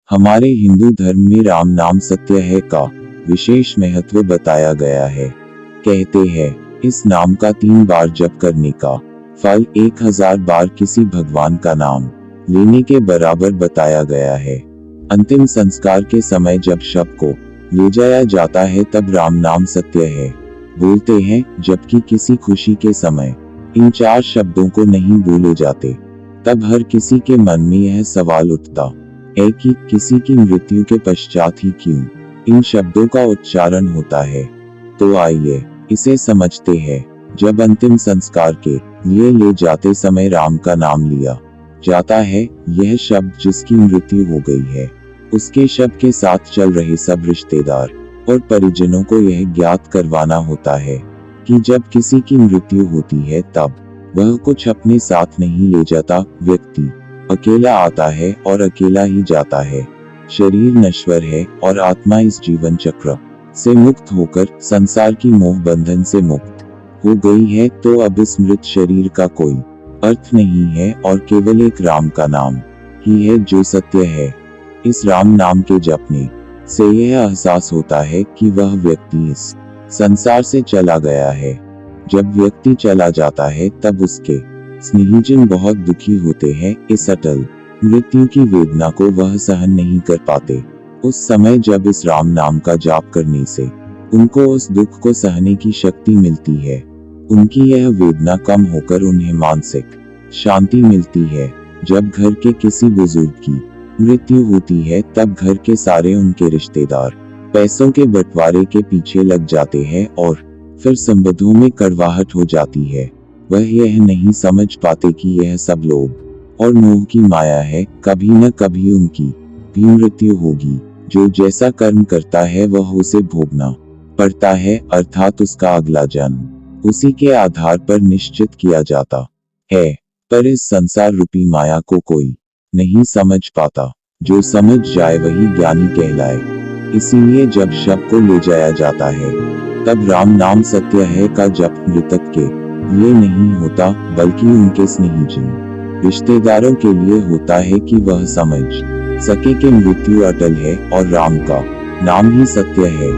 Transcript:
हमारे हिंदू धर्म में राम नाम सत्य है का विशेष महत्व बताया गया है। कहते हैं इस नाम का 3 बार जप करने का फल 1000 बार किसी भगवान का नाम लेने के बराबर बताया गया है। अंतिम संस्कार के समय जब शव को ले जाया जाता है तब राम नाम सत्य है बोलते हैं, जबकि किसी खुशी के समय इन 4 शब्दों को नहीं बोले जाते। तब हर किसी के मन में यह सवाल उठता है कि किसी की मृत्यु के पश्चात ही क्यों इन शब्दों का उच्चारण होता है। तो आइए इसे समझते हैं। जब अंतिम संस्कार के लिए ले जाते समय राम का नाम लिया जाता है, यह शब्द जिसकी मृत्यु हो गई है उसके शव के साथ चल रहे सब रिश्तेदार और परिजनों को यह ज्ञात करवाना होता है कि जब किसी की मृत्यु होती है तब वह कुछ अपने साथ नहीं ले जाता। व्यक्ति अकेला आता है और अकेला ही जाता है। शरीर नश्वर है और आत्मा इस जीवन चक्र से मुक्त होकर संसार की मोह बंधन से मुक्त हो गई है। तो अब इस मृत शरीर का कोई अर्थ नहीं है और केवल एक राम का नाम ही है जो सत्य है। इस राम नाम के जपने से यह एहसास होता है कि वह व्यक्ति इस संसार से चला गया है। जब व्यक्ति चला जाता है तब उसके स्नेहीजन बहुत दुखी होते हैं। इस अटल मृत्यु की वेदना को वह सहन नहीं कर पाते। उस समय जब इस राम नाम का जाप करने से उनको उस दुख को सहने की शक्ति मिलती है, उनकी यह वेदना कम होकर उन्हें मानसिक शांति मिलती है। जब घर के किसी बुजुर्ग की मृत्यु होती है तब घर के सारे उनके रिश्तेदार पैसों के बंटवारे के पीछे लग जाते हैं और फिर संबंधों में कड़वाहट हो जाती है। वह यह नहीं समझ पाते कि यह सब लोभ और मोह की माया है। कभी न कभी उनकी भी मृत्यु होगी। जो जैसा कर्म करता है वह उसे भोगना पड़ता है, अर्थात उसका अगला जन्म उसी के आधार पर निश्चित किया जाता है। पर इस संसार रूपी माया को कोई नहीं समझ पाता। जो समझ जाए वही ज्ञानी कहलाए। इसीलिए जब शव को ले जाया जाता है तब राम नाम सत्य है का जप मृतक के लिए नहीं होता, बल्कि उनके स्नेहीजन रिश्तेदारों के लिए होता है कि वह समझ सके कि मृत्यु अटल है और राम का नाम ही सत्य है।